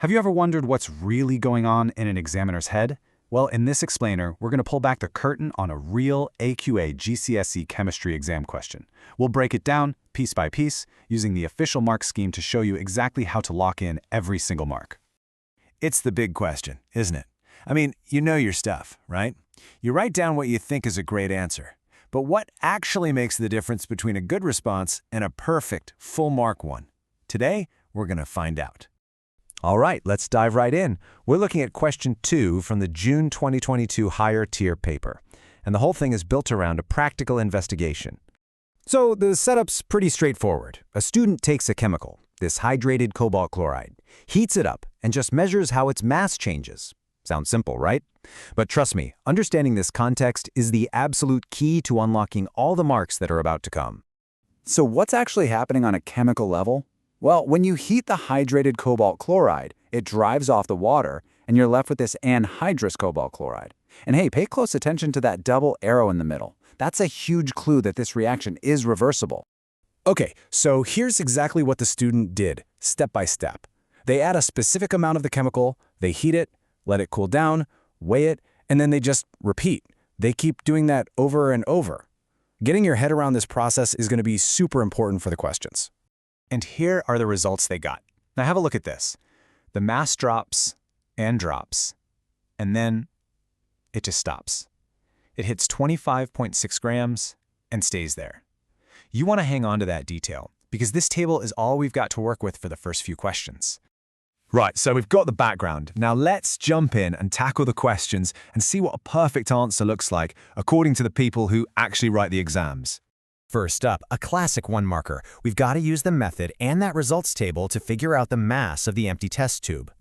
Have you ever wondered what's really going on in an examiner's head? Well, in this explainer, we're going to pull back the curtain on a real AQA GCSE Chemistry exam question. We'll break it down, piece by piece, using the official mark scheme to show you exactly how to lock in every single mark. It's the big question, isn't it? I mean, you know your stuff, right? You write down what you think is a great answer. But what actually makes the difference between a good response and a perfect, full-mark one? Today, we're going to find out. All right, let's dive right in. We're looking at question 2 from the June 2022 higher tier paper. And the whole thing is built around a practical investigation. So the setup's pretty straightforward. A student takes a chemical, this hydrated cobalt chloride, heats it up, and just measures how its mass changes. Sounds simple, right? But trust me, understanding this context is the absolute key to unlocking all the marks that are about to come. So what's actually happening on a chemical level? Well, when you heat the hydrated cobalt chloride, it drives off the water, and you're left with this anhydrous cobalt chloride. And hey, pay close attention to that double arrow in the middle. That's a huge clue that this reaction is reversible. Okay, so here's exactly what the student did, step by step. They add a specific amount of the chemical, they heat it, let it cool down, weigh it, and then they just repeat. They keep doing that over and over. Getting your head around this process is going to be super important for the questions. And here are the results they got. Now have a look at this. The mass drops, and then it just stops. It hits 25.6 grams and stays there. You want to hang on to that detail, because this table is all we've got to work with for the first few questions. Right, so we've got the background. Now let's jump in and tackle the questions and see what a perfect answer looks like according to the people who actually write the exams. First up, a classic one-marker. We've got to use the method and that results table to figure out the mass of the empty test tube.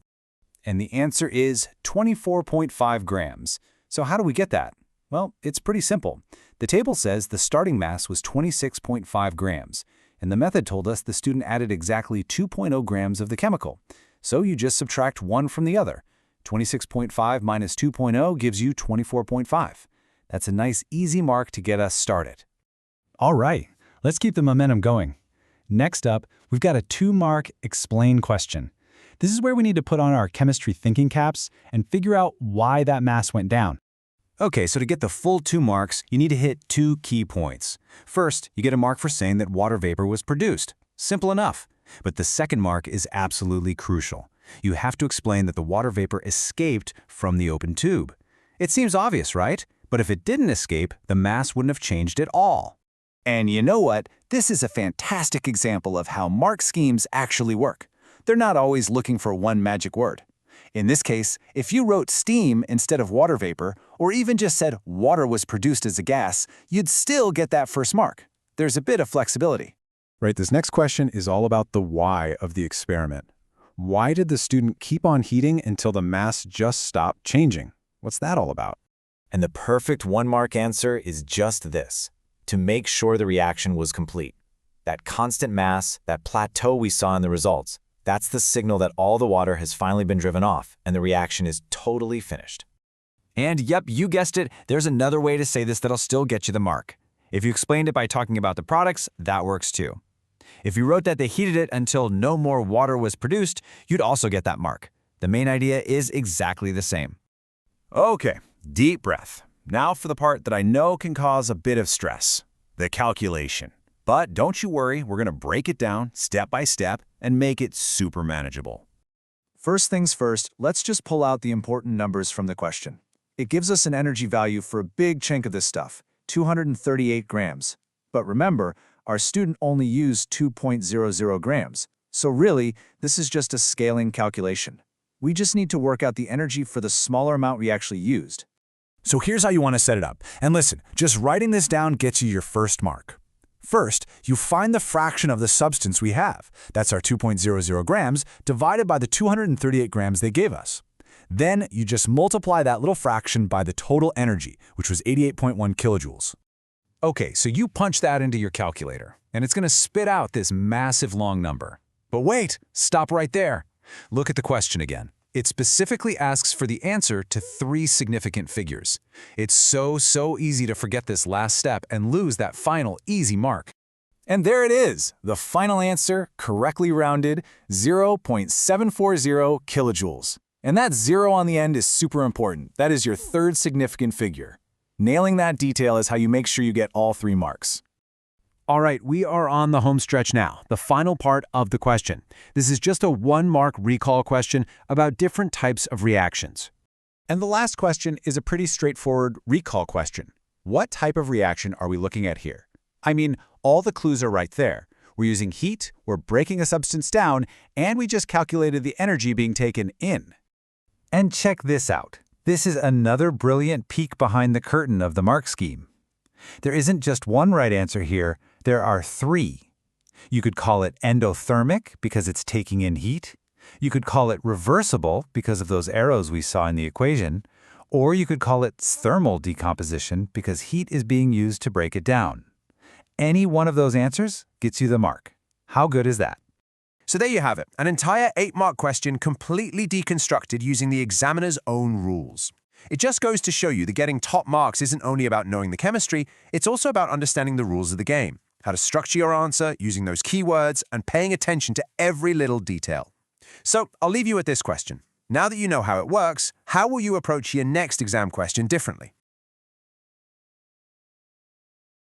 And the answer is 24.5 grams. So how do we get that? Well, it's pretty simple. The table says the starting mass was 26.5 grams, and the method told us the student added exactly 2.0 grams of the chemical. So you just subtract one from the other. 26.5 minus 2.0 gives you 24.5. That's a nice, easy mark to get us started. All right, let's keep the momentum going. Next up, we've got a 2-mark explain question. This is where we need to put on our chemistry thinking caps and figure out why that mass went down. Okay, so to get the full 2 marks, you need to hit 2 key points. First, you get a mark for saying that water vapor was produced. Simple enough. But the second mark is absolutely crucial. You have to explain that the water vapor escaped from the open tube. It seems obvious, right? But if it didn't escape, the mass wouldn't have changed at all. And you know what? This is a fantastic example of how mark schemes actually work. They're not always looking for one magic word. In this case, if you wrote steam instead of water vapor, or even just said water was produced as a gas, you'd still get that first mark. There's a bit of flexibility. Right, this next question is all about the why of the experiment. Why did the student keep on heating until the mass just stopped changing? What's that all about? And the perfect 1-mark answer is just this: to make sure the reaction was complete. That constant mass, that plateau we saw in the results, that's the signal that all the water has finally been driven off and the reaction is totally finished. And yep, you guessed it, there's another way to say this that'll still get you the mark. If you explained it by talking about the products, that works too. If you wrote that they heated it until no more water was produced, you'd also get that mark. The main idea is exactly the same. Okay, deep breath. Now for the part that I know can cause a bit of stress, the calculation. But don't you worry, we're going to break it down step by step and make it super manageable. First things first, let's just pull out the important numbers from the question. It gives us an energy value for a big chunk of this stuff, 238 grams. But remember, our student only used 2.00 grams. So really, this is just a scaling calculation. We just need to work out the energy for the smaller amount we actually used. So here's how you want to set it up. And listen, just writing this down gets you your first mark. First, you find the fraction of the substance we have. That's our 2.00 grams divided by the 238 grams they gave us. Then you just multiply that little fraction by the total energy, which was 88.1 kilojoules. Okay, so you punch that into your calculator, and it's going to spit out this massive long number. But wait, stop right there. Look at the question again. It specifically asks for the answer to 3 significant figures. It's so easy to forget this last step and lose that final easy mark. And there it is, the final answer, correctly rounded, 0.740 kilojoules. And that 0 on the end is super important. That is your third significant figure. Nailing that detail is how you make sure you get all 3 marks. All right, we are on the home stretch now, the final part of the question. This is just a 1-mark recall question about different types of reactions. And the last question is a pretty straightforward recall question. What type of reaction are we looking at here? I mean, all the clues are right there. We're using heat, we're breaking a substance down, and we just calculated the energy being taken in. And check this out. This is another brilliant peek behind the curtain of the mark scheme. There isn't just one right answer here, there are 3. You could call it endothermic because it's taking in heat. You could call it reversible because of those arrows we saw in the equation. Or you could call it thermal decomposition because heat is being used to break it down. Any one of those answers gets you the mark. How good is that? So there you have it, an entire 8-mark question completely deconstructed using the examiner's own rules. It just goes to show you that getting top marks isn't only about knowing the chemistry, it's also about understanding the rules of the game, how to structure your answer, using those keywords, and paying attention to every little detail. So I'll leave you with this question. Now that you know how it works, how will you approach your next exam question differently?